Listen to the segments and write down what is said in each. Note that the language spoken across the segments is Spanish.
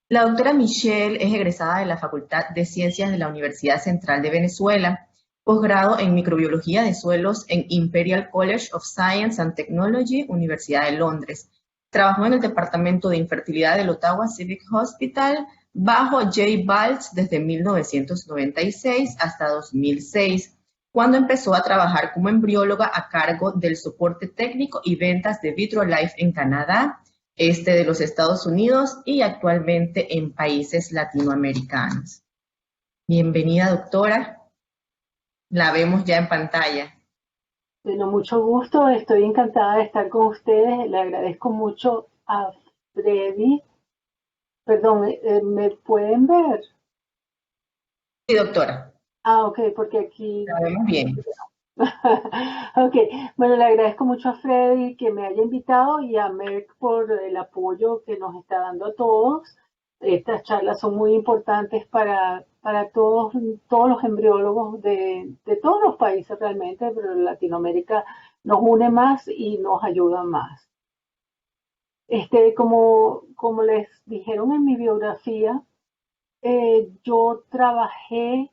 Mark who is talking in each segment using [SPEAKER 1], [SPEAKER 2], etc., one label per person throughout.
[SPEAKER 1] La doctora Michelle es egresada de la Facultad de Ciencias de la Universidad Central de Venezuela, posgrado en Microbiología de Suelos en Imperial College of Science and Technology, Universidad de Londres. Trabajó en el Departamento de Infertilidad del Ottawa Civic Hospital bajo J. Balch desde 1996 hasta 2006, cuando empezó a trabajar como embrióloga a cargo del soporte técnico y ventas de VitroLife en Canadá, este de los Estados Unidos y actualmente en países latinoamericanos. Bienvenida, doctora. La vemos ya en pantalla.
[SPEAKER 2] Bueno, mucho gusto, estoy encantada de estar con ustedes. Le agradezco mucho a Freddy. Perdón, ¿me pueden ver?
[SPEAKER 1] Sí, doctora.
[SPEAKER 2] Ah, ok, porque aquí...
[SPEAKER 1] La vemos bien.
[SPEAKER 2] Ok, bueno, le agradezco mucho a Freddy que me haya invitado y a Merck por el apoyo que nos está dando a todos. Estas charlas son muy importantes para todos los embriólogos de todos los países realmente, pero Latinoamérica nos une más y nos ayuda más. Como les dijeron en mi biografía, yo trabajé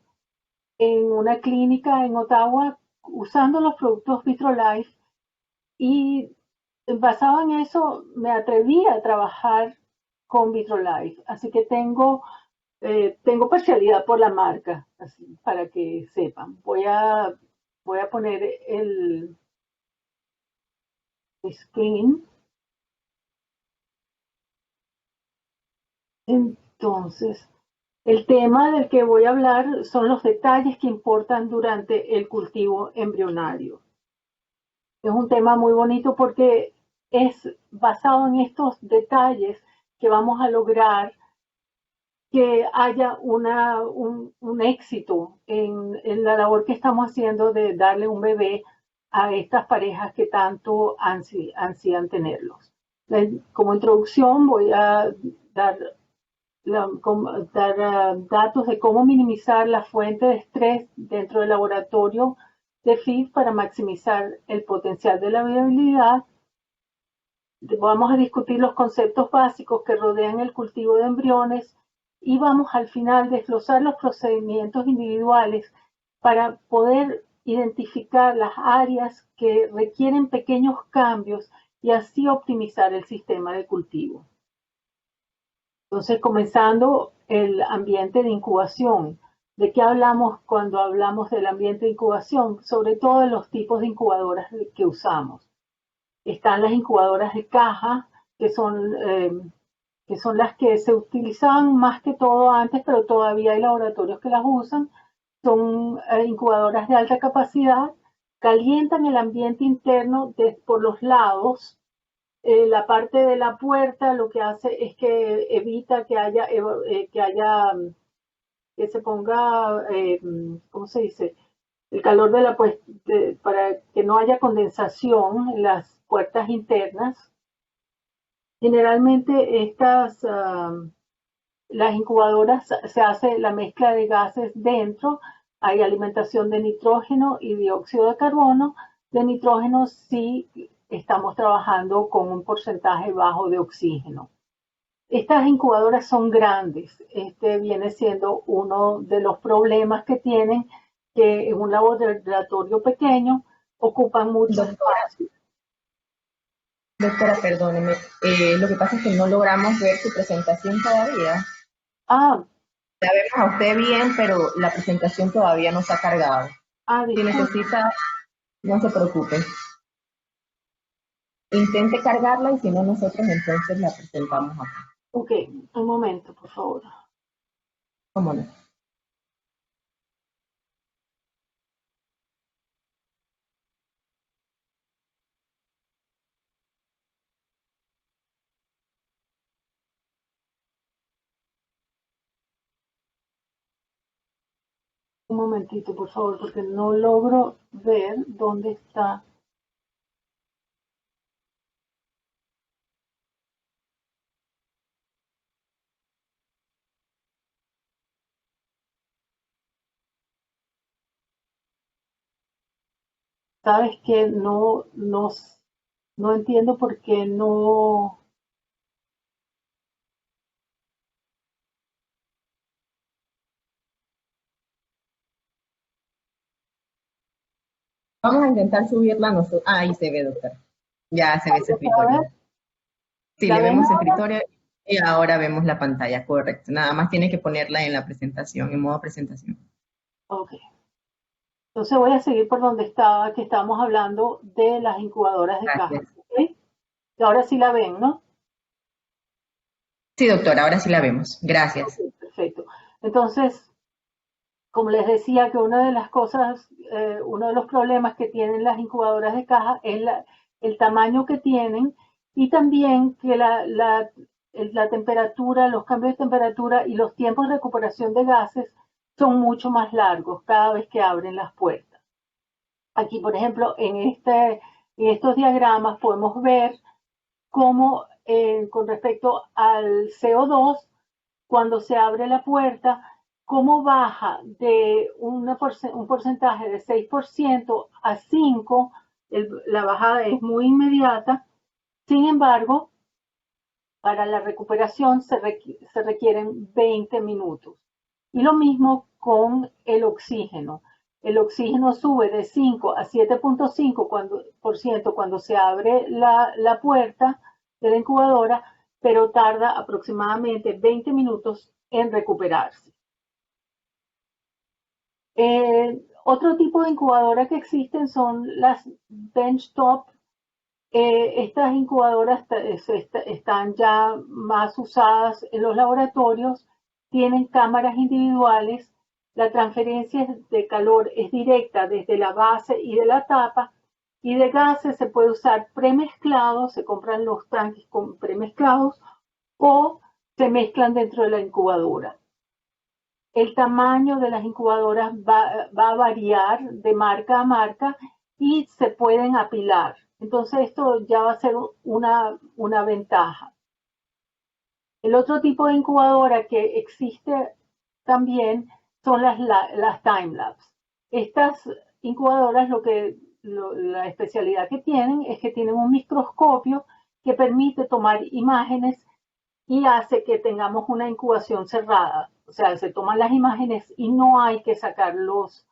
[SPEAKER 2] en una clínica en Ottawa usando los productos VitroLife y basado en eso me atreví a trabajar con VitroLife. Así que tengo parcialidad por la marca, así, para que sepan. Voy a poner el screen. Entonces, el tema del que voy a hablar son los detalles que importan durante el cultivo embrionario. Es un tema muy bonito porque es basado en estos detalles que vamos a lograr que haya un éxito la labor que estamos haciendo de darle un bebé a estas parejas que tanto ansían tenerlos. Como introducción voy a dar datos de cómo minimizar la fuente de estrés dentro del laboratorio de FIV para maximizar el potencial de la viabilidad. Vamos a discutir los conceptos básicos que rodean el cultivo de embriones y vamos al final desglosar los procedimientos individuales para poder identificar las áreas que requieren pequeños cambios y así optimizar el sistema de cultivo. Entonces, comenzando el ambiente de incubación. ¿De qué hablamos cuando hablamos del ambiente de incubación? Sobre todo de los tipos de incubadoras que usamos. Están las incubadoras de caja, que son las que se utilizaban más que todo antes, pero todavía hay laboratorios que las usan. Son incubadoras de alta capacidad, calientan el ambiente interno por los lados. La parte de la puerta lo que hace es que evita que se ponga, ¿cómo se dice? El calor de la pues, para que no haya condensación en las puertas internas. Generalmente las incubadoras se hace la mezcla de gases dentro, hay alimentación de nitrógeno y dióxido de carbono. De nitrógeno sí estamos trabajando con un porcentaje bajo de oxígeno. Estas incubadoras son grandes. Este viene siendo uno de los problemas que tienen, que en un laboratorio pequeño ocupan mucho
[SPEAKER 1] Doctora,
[SPEAKER 2] espacio.
[SPEAKER 1] doctora, perdóneme. Lo que pasa es que no logramos ver su presentación todavía.
[SPEAKER 2] Ah,
[SPEAKER 1] La vemos a usted bien, pero la presentación todavía no se ha cargado. Si
[SPEAKER 2] disculpe.
[SPEAKER 1] necesita, no se preocupe. Intente cargarla y si no, nosotros entonces la presentamos acá.
[SPEAKER 2] Ok, un momento, por favor.
[SPEAKER 1] ¿Cómo no?
[SPEAKER 2] Un momentito, por favor, porque no logro ver dónde está. Sabes que no entiendo por qué no.
[SPEAKER 1] Vamos a intentar subirla nosotros. Ah, ahí se ve, doctora. Ya se ve su escritorio. Sí,
[SPEAKER 2] ¿La
[SPEAKER 1] le
[SPEAKER 2] ven
[SPEAKER 1] vemos su
[SPEAKER 2] ahora?
[SPEAKER 1] escritorio y ahora vemos la pantalla, correcto. Nada más tiene que ponerla en la presentación, en modo presentación.
[SPEAKER 2] Ok. Entonces voy a seguir por donde estaba, que estábamos hablando de las incubadoras de caja.
[SPEAKER 1] Gracias.
[SPEAKER 2] ¿Ok? Y ahora sí la ven, ¿no?
[SPEAKER 1] Sí, doctora, ahora sí la vemos.
[SPEAKER 2] Ok,
[SPEAKER 1] Gracias.
[SPEAKER 2] perfecto. Entonces, como les decía, que una de las cosas, uno de los problemas que tienen las incubadoras de caja es el tamaño que tienen y también que la temperatura, los cambios de temperatura y los tiempos de recuperación de gases son mucho más largos cada vez que abren las puertas. Aquí, por ejemplo, en estos diagramas podemos ver cómo con respecto al CO2, cuando se abre la puerta, cómo baja de un porcentaje de 6% a 5%, la bajada es muy inmediata. Sin embargo, para la recuperación se requieren 20 minutos. Y lo mismo con el oxígeno. El oxígeno sube de 5 a 7,5% cuando se abre la puerta de la incubadora, pero tarda aproximadamente 20 minutos en recuperarse. Otro tipo de incubadora que existen son las benchtop. Estas incubadoras están ya más usadas en los laboratorios, tienen cámaras individuales, la transferencia de calor es directa desde la base y de la tapa, y de gases se puede usar premezclados, se compran los tanques premezclados o se mezclan dentro de la incubadora. El tamaño de las incubadoras va a variar de marca a marca y se pueden apilar. Entonces esto ya va a ser una ventaja. El otro tipo de incubadora que existe también son las time-lapse. Estas incubadoras la especialidad que tienen es que tienen un microscopio que permite tomar imágenes y hace que tengamos una incubación cerrada. O sea, se toman las imágenes y no hay que sacar los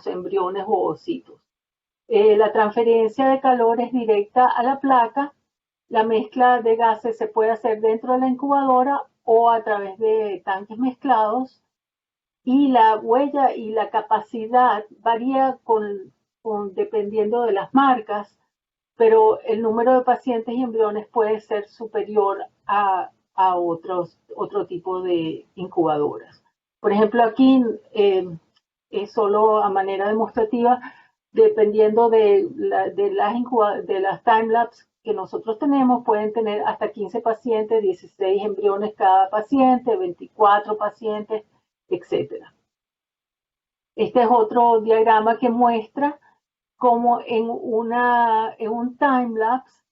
[SPEAKER 2] embriones o ositos. La transferencia de calor es directa a la placa. La mezcla de gases se puede hacer dentro de la incubadora o a través de tanques mezclados. Y la huella y la capacidad varía dependiendo de las marcas, pero el número de pacientes y embriones puede ser superior a otro tipo de incubadoras. Por ejemplo, aquí es solo a manera demostrativa, dependiendo de las timelapse que nosotros tenemos, pueden tener hasta 15 pacientes, 16 embriones cada paciente, 24 pacientes, etcétera. Este es otro diagrama que muestra cómo en un timelapse,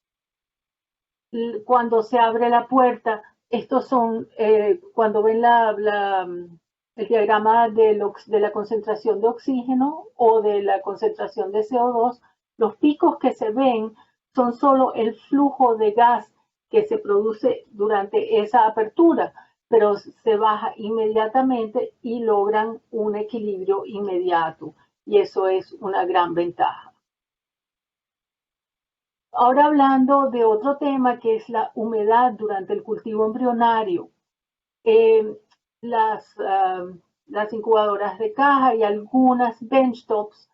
[SPEAKER 2] cuando se abre la puerta, estos son, cuando ven el diagrama de la concentración de oxígeno o de la concentración de CO2, los picos que se ven son solo el flujo de gas que se produce durante esa apertura, pero se baja inmediatamente y logran un equilibrio inmediato. Y eso es una gran ventaja. Ahora hablando de otro tema que es la humedad durante el cultivo embrionario. Eh, las, uh, las incubadoras de caja y algunas benchtops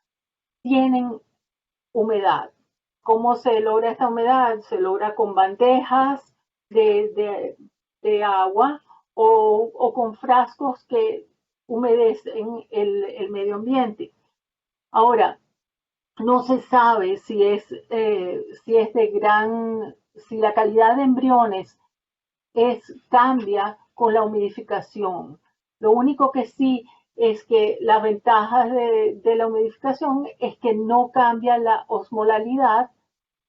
[SPEAKER 2] tienen humedad. ¿Cómo se logra esta humedad? Se logra con bandejas de agua o con frascos que humedecen el medio ambiente. Ahora, no se sabe si la calidad de embriones cambia con la humidificación. Lo único que sí es que las ventajas de la humidificación es que no cambia la osmolalidad,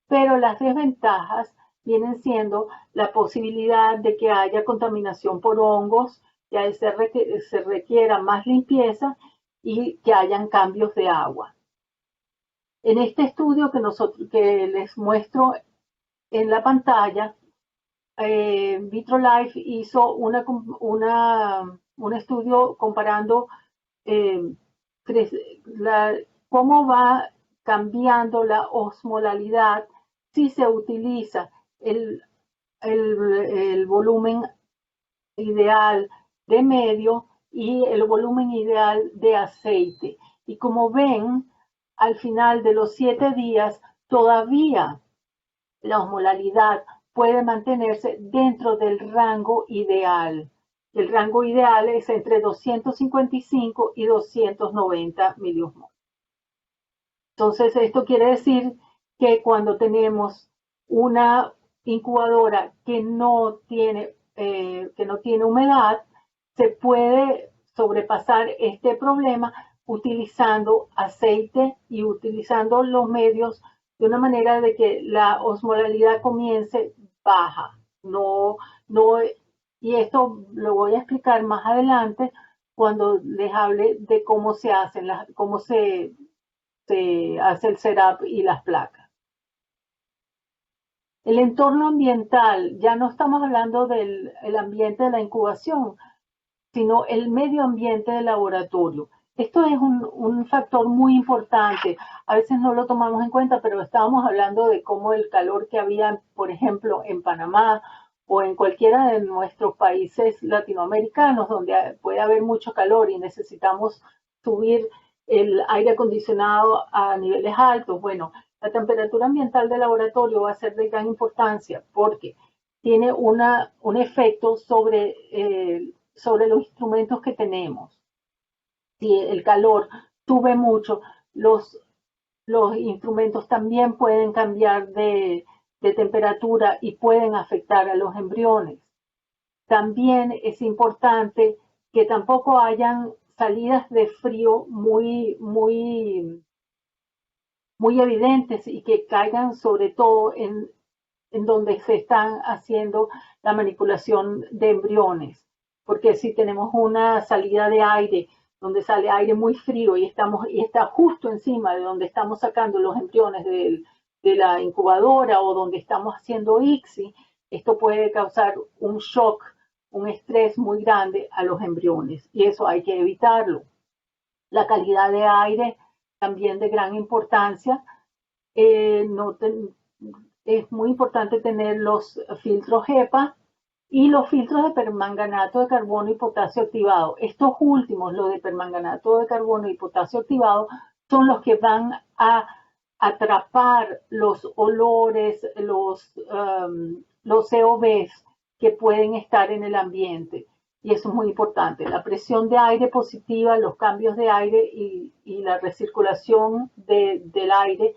[SPEAKER 2] pero las desventajas vienen siendo la posibilidad de que haya contaminación por hongos, que se requiera más limpieza y que hayan cambios de agua. En este estudio que les muestro en la pantalla, VitroLife hizo un estudio comparando eh, cómo va cambiando la osmolalidad si se utiliza el volumen ideal de medio y el volumen ideal de aceite. Y como ven, al final de los 7 días, todavía la osmolalidad puede mantenerse dentro del rango ideal. El rango ideal es entre 255 y 290 miliosmoles. Entonces, esto quiere decir que cuando tenemos una incubadora que no tiene humedad, se puede sobrepasar este problema utilizando aceite y utilizando los medios de una manera de que la osmolalidad comience baja. Y esto lo voy a explicar más adelante cuando les hable de cómo se hacen cómo se hace el setup y las placas. El entorno ambiental, ya no estamos hablando del ambiente de la incubación, sino el medio ambiente del laboratorio. Esto es un factor muy importante. A veces no lo tomamos en cuenta, pero estábamos hablando de cómo el calor que había, por ejemplo, en Panamá o en cualquiera de nuestros países latinoamericanos, donde puede haber mucho calor y necesitamos subir el aire acondicionado a niveles altos. Bueno, la temperatura ambiental del laboratorio va a ser de gran importancia porque tiene un efecto sobre los instrumentos que tenemos. Si el calor sube mucho, los instrumentos también pueden cambiar de temperatura y pueden afectar a los embriones. También es importante que tampoco hayan salidas de frío muy evidentes y que caigan sobre todo en donde se están haciendo la manipulación de embriones. Porque si tenemos una salida de aire donde sale aire muy frío y está justo encima de donde estamos sacando los embriones de la incubadora o donde estamos haciendo ICSI, esto puede causar un shock, un estrés muy grande a los embriones y eso hay que evitarlo. La calidad de aire también de gran importancia. Es muy importante tener los filtros HEPA y los filtros de permanganato de carbono y potasio activado. Estos últimos, los de permanganato de carbono y potasio activado, son los que van a atrapar los olores, los COVs que pueden estar en el ambiente. Y eso es muy importante. La presión de aire positiva, los cambios de aire y la recirculación del aire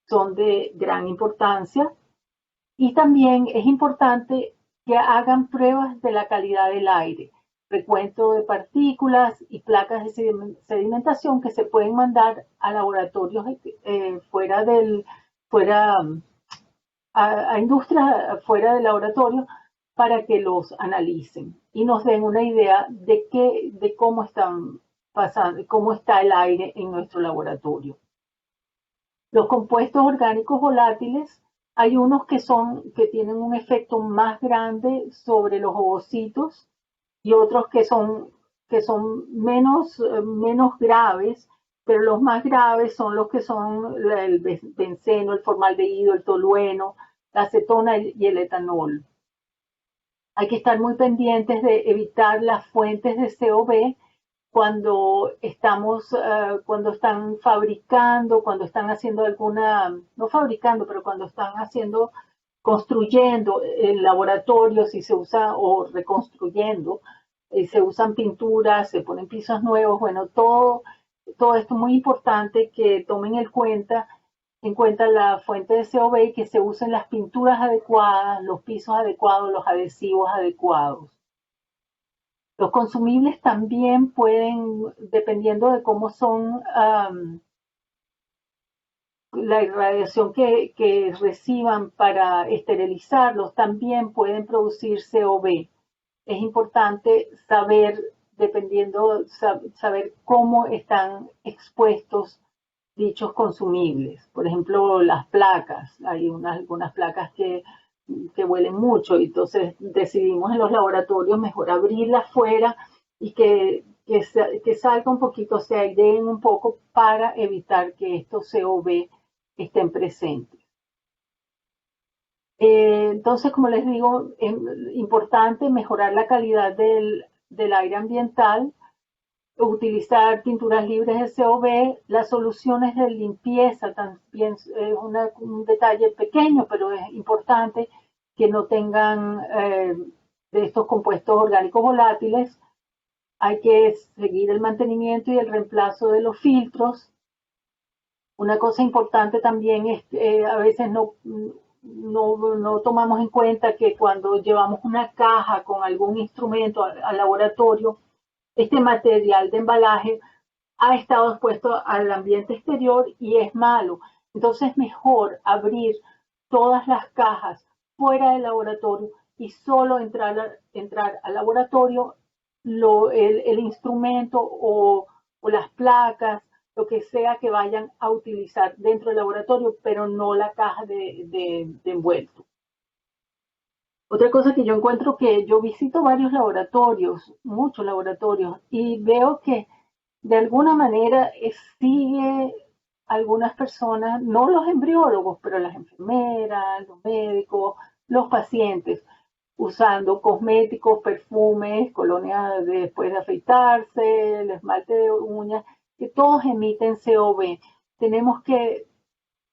[SPEAKER 2] son de gran importancia. Y también es importante que hagan pruebas de la calidad del aire, recuento de partículas y placas de sedimentación que se pueden mandar a laboratorios a industrias fuera del laboratorio para que los analicen y nos den una idea de cómo están pasando, cómo está el aire en nuestro laboratorio. Los compuestos orgánicos volátiles, hay unos que tienen un efecto más grande sobre los ovocitos y otros que son menos graves, pero los más graves son los que son el benceno, el formaldehído, el tolueno, la acetona y el etanol. Hay que estar muy pendientes de evitar las fuentes de COV cuando están fabricando, cuando están haciendo no fabricando, pero cuando están construyendo el laboratorio, si se usa, o reconstruyendo, se usan pinturas, se ponen pisos nuevos, bueno, todo esto es muy importante que tomen en cuenta la fuente de COV y que se usen las pinturas adecuadas, los pisos adecuados, los adhesivos adecuados. Los consumibles también pueden, dependiendo de cómo son la irradiación que reciban para esterilizarlos, también pueden producir COV. Es importante saber cómo están expuestos dichos consumibles. Por ejemplo, las placas. Hay algunas placas que huelen mucho, y entonces decidimos en los laboratorios mejor abrirlas fuera y que salga un poquito, se aireen un poco para evitar que estos COV estén presentes. Entonces, como les digo, es importante mejorar la calidad del aire ambiental, utilizar pinturas libres de COB, las soluciones de limpieza también es un detalle pequeño, pero es importante que no tengan de estos compuestos orgánicos volátiles. Hay que seguir el mantenimiento y el reemplazo de los filtros. Una cosa importante también es que a veces no tomamos en cuenta que cuando llevamos una caja con algún instrumento al laboratorio, este material de embalaje ha estado expuesto al ambiente exterior y es malo. Entonces es mejor abrir todas las cajas fuera del laboratorio y solo entrar al laboratorio el instrumento o las placas, lo que sea que vayan a utilizar dentro del laboratorio, pero no la caja de envuelto. Otra cosa que yo encuentro, que yo visito varios laboratorios, muchos laboratorios, y veo que de alguna manera sigue algunas personas, no los embriólogos, pero las enfermeras, los médicos, los pacientes, usando cosméticos, perfumes, colonias después de afeitarse, el esmalte de uñas, que todos emiten COB. Tenemos que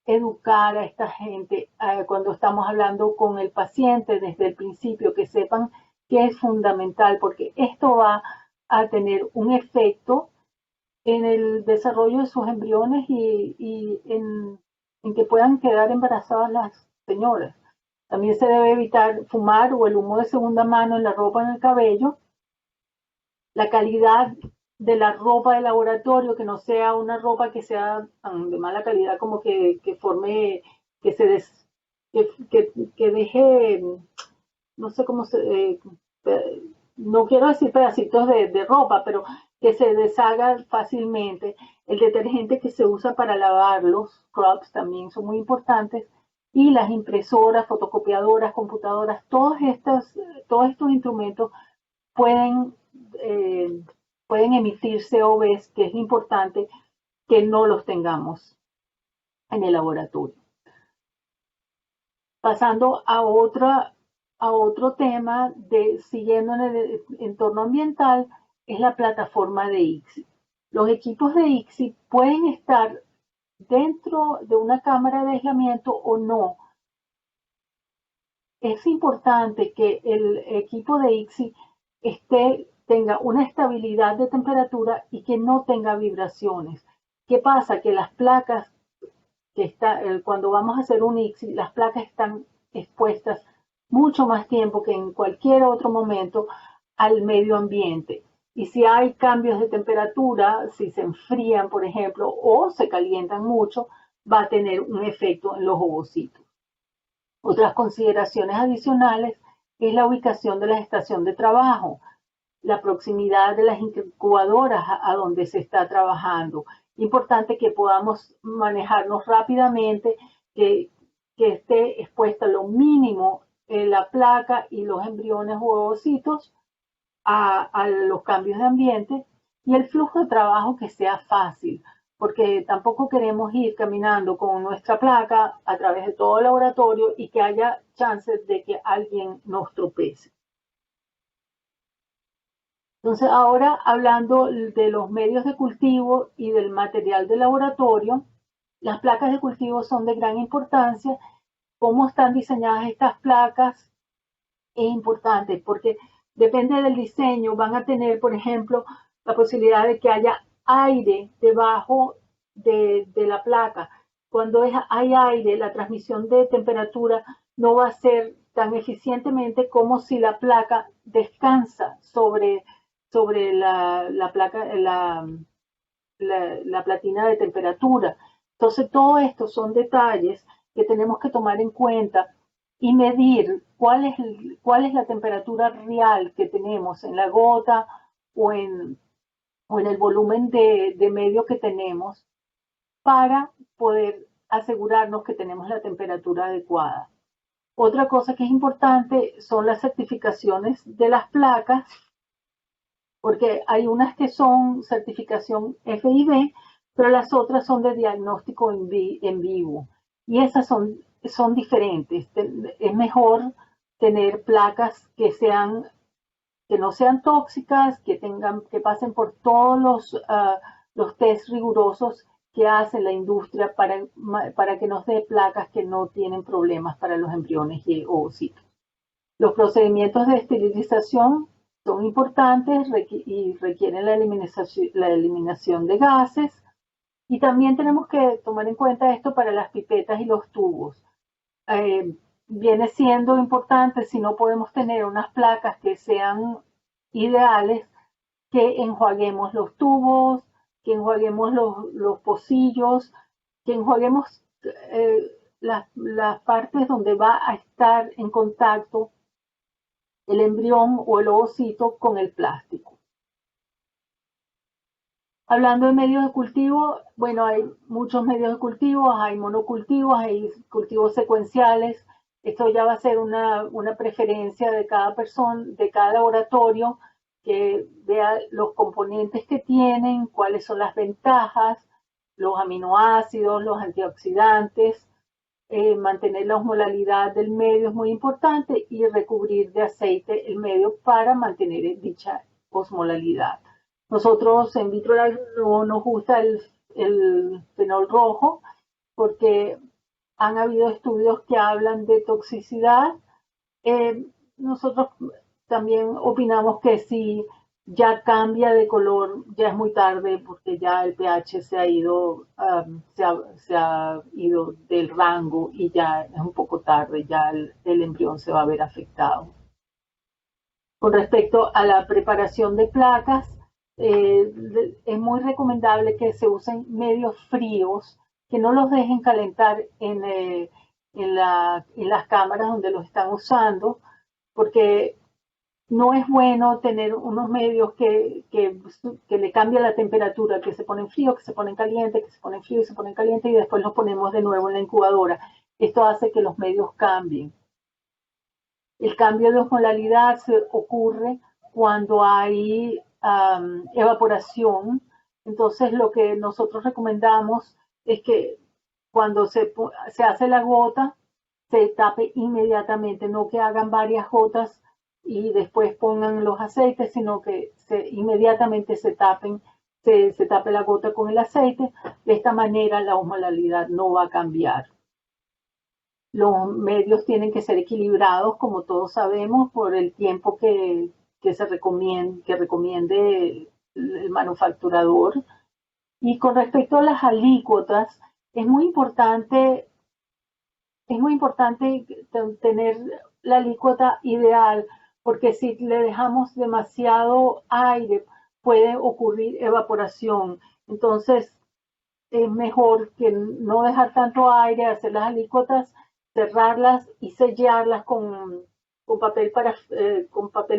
[SPEAKER 2] educar a esta gente cuando estamos hablando con el paciente desde el principio, que sepan que es fundamental, porque esto va a tener un efecto en el desarrollo de sus embriones y en que puedan quedar embarazadas las señoras. También se debe evitar fumar o el humo de segunda mano en la ropa, en el cabello. La calidad de la ropa de laboratorio, que no sea una ropa que sea de mala calidad, como que forme, que se que deje, no sé cómo se, no quiero decir pedacitos de ropa, pero que se deshaga fácilmente. El detergente que se usa para lavar, los scrubs también son muy importantes. Y las impresoras, fotocopiadoras, computadoras, todos estos instrumentos pueden emitir COBs, que es importante que no los tengamos en el laboratorio. Pasando a otro tema, siguiendo en el entorno ambiental, es la plataforma de ICSI. Los equipos de ICSI pueden estar dentro de una cámara de aislamiento o no. Es importante que el equipo de ICSI tenga una estabilidad de temperatura y que no tenga vibraciones. ¿Qué pasa? Que las placas cuando vamos a hacer un ICSI, las placas están expuestas mucho más tiempo que en cualquier otro momento al medio ambiente. Y si hay cambios de temperatura, si se enfrían, por ejemplo, o se calientan mucho, va a tener un efecto en los ovocitos. Otras consideraciones adicionales es la ubicación de la estación de trabajo, la proximidad de las incubadoras a donde se está trabajando. Importante que podamos manejarnos rápidamente, que esté expuesta lo mínimo la placa y los embriones u ovocitos a los cambios de ambiente, y el flujo de trabajo que sea fácil, porque tampoco queremos ir caminando con nuestra placa a través de todo el laboratorio y que haya chances de que alguien nos tropece. Entonces, ahora hablando de los medios de cultivo y del material de laboratorio, las placas de cultivo son de gran importancia. Cómo están diseñadas estas placas es importante, porque depende del diseño, van a tener, por ejemplo, la posibilidad de que haya aire debajo de la placa. Cuando hay aire, la transmisión de temperatura no va a ser tan eficientemente como si la placa descansa sobre la placa, la platina de temperatura. Entonces, todo esto son detalles que tenemos que tomar en cuenta y medir cuál es la temperatura real que tenemos en la gota o en el volumen de medio que tenemos, para poder asegurarnos que tenemos la temperatura adecuada. Otra cosa que es importante son las certificaciones de las placas, porque hay unas que son certificación FIB, pero las otras son de diagnóstico en vivo. y esas son diferentes. Es mejor tener placas que no sean tóxicas, que pasen por todos los test rigurosos que hace la industria para que nos dé placas que no tienen problemas para los embriones y ovocitos. Los procedimientos de esterilización son importantes y requieren la eliminación de gases. Y también tenemos que tomar en cuenta esto para las pipetas y los tubos. Viene siendo importante, si no podemos tener unas placas que sean ideales, que enjuaguemos los tubos, que enjuaguemos los pocillos, que enjuaguemos las partes donde va a estar en contacto el embrión o el ovocito con el plástico. Hablando de medios de cultivo, bueno, hay muchos medios de cultivo, hay monocultivos, hay cultivos secuenciales. Esto ya va a ser una preferencia de cada persona, de cada laboratorio, que vea los componentes que tienen, cuáles son las ventajas, los aminoácidos, los antioxidantes. Mantener la osmolalidad del medio es muy importante y recubrir de aceite el medio para mantener dicha osmolalidad. Nosotros en Vitrolife no nos gusta el fenol rojo porque han habido estudios que hablan de toxicidad. Nosotros también opinamos que si ya cambia de color, ya es muy tarde porque ya el pH se ha ido del rango y ya es un poco tarde, ya el embrión se va a ver afectado. Con respecto a la preparación de placas, es muy recomendable que se usen medios fríos, que no los dejen calentar en las cámaras donde los están usando, porque no es bueno tener unos medios que le cambia la temperatura, que se ponen frío, que se ponen caliente, que se ponen frío y se ponen caliente y después los ponemos de nuevo en la incubadora. Esto hace que los medios cambien. El cambio de osmolalidad se ocurre cuando hay evaporación. Entonces lo que nosotros recomendamos es que cuando se hace la gota, se tape inmediatamente, no que hagan varias gotas y después pongan los aceites, sino que inmediatamente se tape la gota con el aceite. De esta manera la osmolalidad no va a cambiar. Los medios tienen que ser equilibrados, como todos sabemos, por el tiempo que recomiende el manufacturador. Y con respecto a las alícuotas, es muy importante tener la alícuota ideal, porque si le dejamos demasiado aire, puede ocurrir evaporación. Entonces, es mejor que no dejar tanto aire, hacer las alícuotas, cerrarlas y sellarlas con papel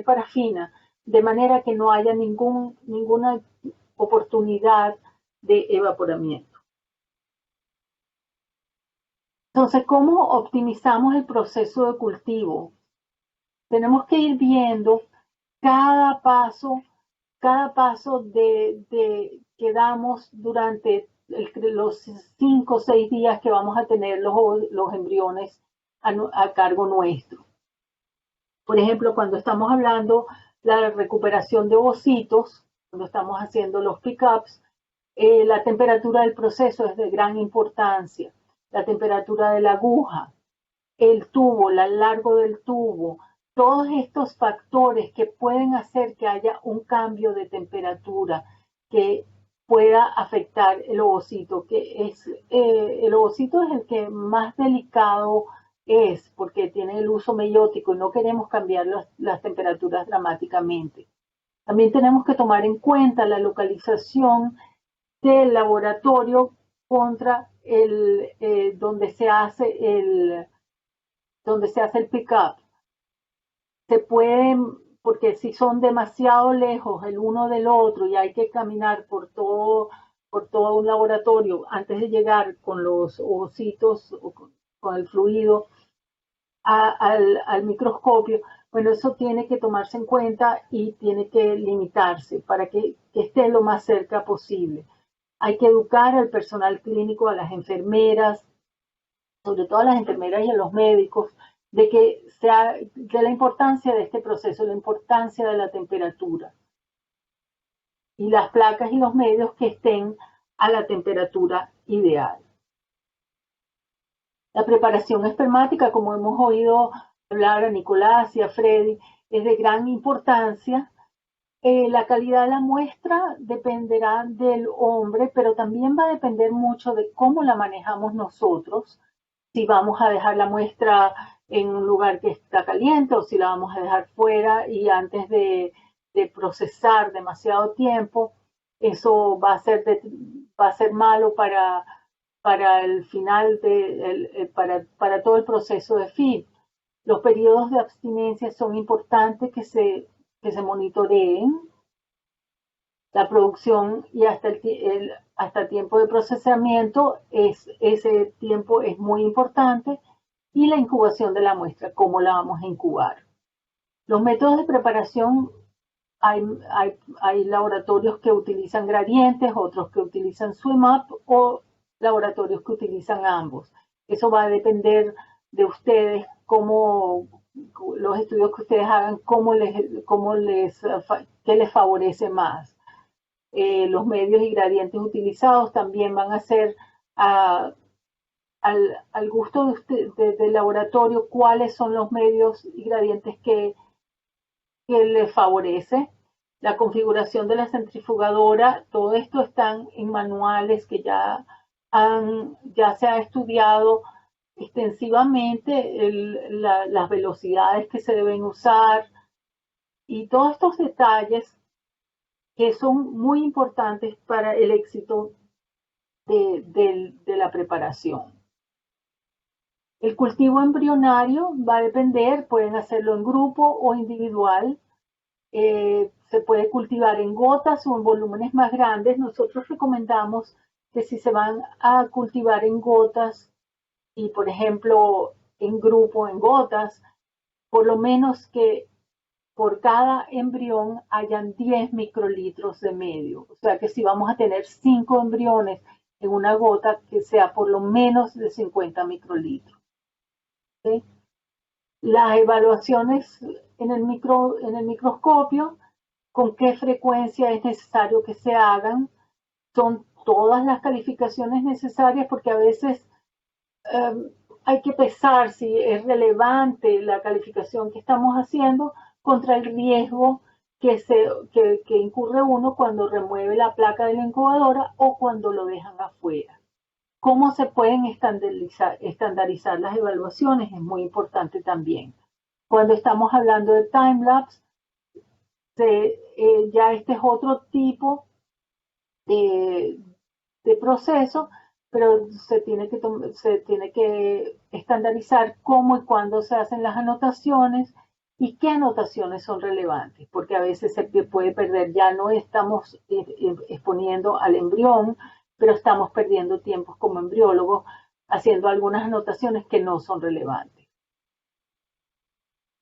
[SPEAKER 2] parafina, de manera que no haya ninguna oportunidad de evaporamiento. Entonces, ¿cómo optimizamos el proceso de cultivo? Tenemos que ir viendo cada paso que damos durante los 5 o 6 días que vamos a tener los embriones a cargo nuestro. Por ejemplo, cuando estamos hablando de la recuperación de ovocitos, cuando estamos haciendo los pick-ups, la temperatura del proceso es de gran importancia. La temperatura de la aguja, el tubo, el largo del tubo, todos estos factores que pueden hacer que haya un cambio de temperatura que pueda afectar el ovocito, el ovocito es el que más delicado es porque tiene el uso meiótico y no queremos cambiar las temperaturas dramáticamente. También tenemos que tomar en cuenta la localización del laboratorio contra donde se hace el pick-up. Se pueden, porque si son demasiado lejos el uno del otro y hay que caminar por todo un laboratorio antes de llegar con los ovocitos o con el fluido al microscopio, bueno, eso tiene que tomarse en cuenta y tiene que limitarse para que esté lo más cerca posible. Hay que educar al personal clínico, a las enfermeras, sobre todo a las enfermeras y a los médicos, de la importancia de este proceso, la importancia de la temperatura. Y las placas y los medios que estén a la temperatura ideal. La preparación espermática, como hemos oído hablar a Nicolás y a Freddy, es de gran importancia. La calidad de la muestra dependerá del hombre, pero también va a depender mucho de cómo la manejamos nosotros. Si vamos a dejar la muestra en un lugar que está caliente o si la vamos a dejar fuera y antes de procesar demasiado tiempo, eso va a ser malo para el final, para todo el proceso de feed. Los periodos de abstinencia son importantes que se monitoreen. La producción y hasta el tiempo de procesamiento, ese tiempo es muy importante. Y la incubación de la muestra, cómo la vamos a incubar. Los métodos de preparación, hay laboratorios que utilizan gradientes, otros que utilizan swim-up o laboratorios que utilizan ambos. Eso va a depender de ustedes, los estudios que ustedes hagan, qué les favorece más. Los medios y gradientes utilizados también van a ser al gusto del laboratorio cuáles son los medios y gradientes que les favorece. La configuración de la centrifugadora, todo esto están en manuales que ya se ha estudiado extensivamente las velocidades que se deben usar y todos estos detalles que son muy importantes para el éxito de la preparación. El cultivo embrionario va a depender, pueden hacerlo en grupo o individual. Se puede cultivar en gotas o en volúmenes más grandes. Nosotros recomendamos que si se van a cultivar en gotas y, por ejemplo, en grupo, en gotas, por lo menos que por cada embrión hayan 10 microlitros de medio. O sea que si vamos a tener 5 embriones en una gota, que sea por lo menos de 50 microlitros. ¿Sí? Las evaluaciones en el microscopio, con qué frecuencia es necesario que se hagan, son todas las calificaciones necesarias porque a veces hay que pesar si es relevante la calificación que estamos haciendo contra el riesgo que incurre uno cuando remueve la placa de la incubadora o cuando lo dejan afuera. ¿Cómo se pueden estandarizar las evaluaciones? Es muy importante también. Cuando estamos hablando de timelapse, ya este es otro tipo de proceso, pero se tiene que estandarizar cómo y cuándo se hacen las anotaciones y qué anotaciones son relevantes, porque a veces se puede perder, ya no estamos exponiendo al embrión, pero estamos perdiendo tiempos como embriólogos haciendo algunas anotaciones que no son relevantes.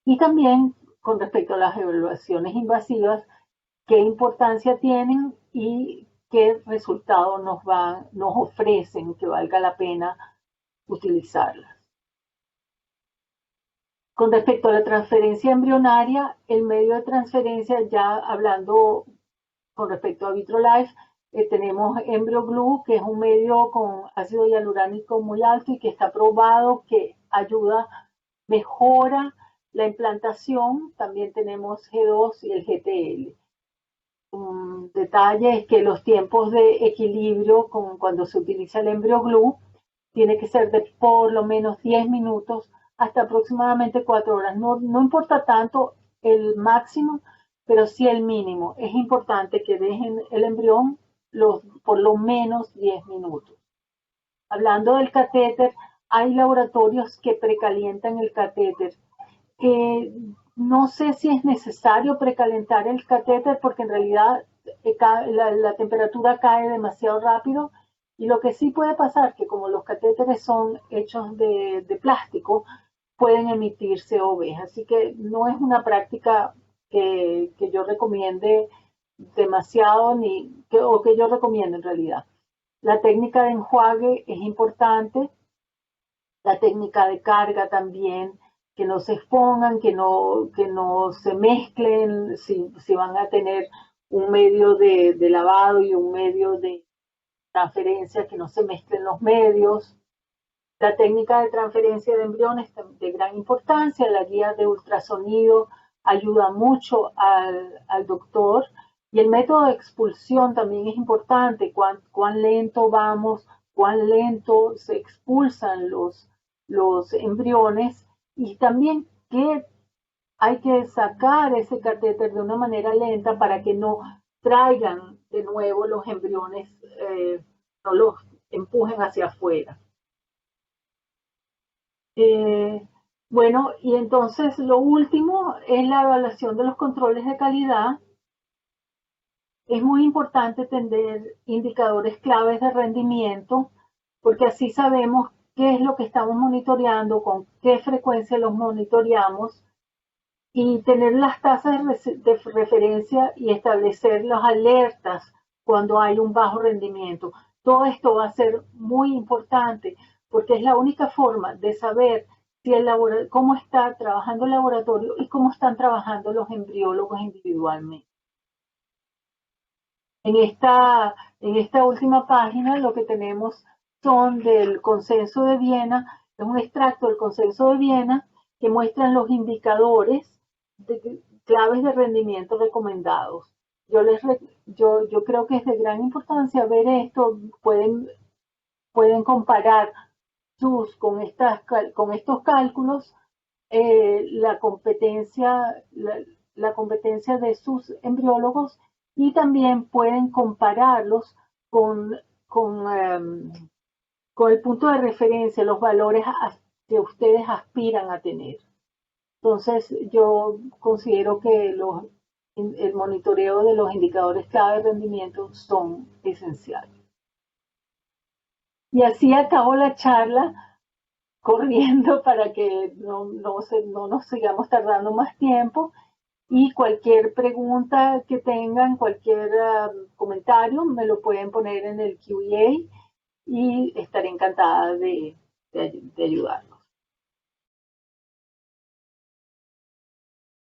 [SPEAKER 2] Y también con respecto a las evaluaciones invasivas, qué importancia tienen y qué resultados nos ofrecen que valga la pena utilizarlas. Con respecto a la transferencia embrionaria, el medio de transferencia, ya hablando con respecto a Vitrolife, tenemos EmbryoGlue, que es un medio con ácido hialurónico muy alto y que está probado que mejora la implantación. También tenemos G2 y el GTL. Un detalle es que los tiempos de equilibrio cuando se utiliza el EmbryoGlue tiene que ser de por lo menos 10 minutos hasta aproximadamente 4 horas. No importa tanto el máximo, pero sí el mínimo. Es importante que dejen el embrión por lo menos 10 minutos. Hablando del catéter, hay laboratorios que precalientan el catéter. No sé si es necesario precalentar el catéter porque en realidad la temperatura cae demasiado rápido y lo que sí puede pasar que como los catéteres son hechos de plástico, pueden emitirse OB. Así que no es una práctica que yo recomiende demasiado o que yo recomiendo en realidad. La técnica de enjuague es importante. La técnica de carga también, que no se expongan, que no se mezclen, si van a tener un medio de lavado y un medio de transferencia, que no se mezclen los medios. La técnica de transferencia de embriones de gran importancia, la guía de ultrasonido ayuda mucho al doctor, y el método de expulsión también es importante, cuán lento vamos, cuán lento se expulsan los embriones, y también que hay que sacar ese catéter de una manera lenta para que no traigan de nuevo los embriones, no los empujen hacia afuera. Bueno, y entonces lo último es la evaluación de los controles de calidad. Es muy importante tener indicadores claves de rendimiento, porque así sabemos qué es lo que estamos monitoreando, con qué frecuencia los monitoreamos, y tener las tasas de referencia y establecer las alertas cuando hay un bajo rendimiento. Todo esto va a ser muy importante, porque es la única forma de saber si cómo está trabajando el laboratorio y cómo están trabajando los embriólogos individualmente. En esta última página lo que tenemos son del Consenso de Viena, es un extracto del Consenso de Viena que muestran los indicadores claves de rendimiento recomendados. Yo creo que es de gran importancia ver esto. Pueden comparar con estos cálculos la competencia de sus embriólogos, y también pueden compararlos con el punto de referencia, los valores que ustedes aspiran a tener. Entonces, yo considero que el monitoreo de los indicadores clave de rendimiento son esenciales. Y así acabo la charla, corriendo para que no nos sigamos tardando más tiempo. Y cualquier pregunta que tengan, cualquier comentario, me lo pueden poner en el Q&A y estaré encantada de ayudarlos.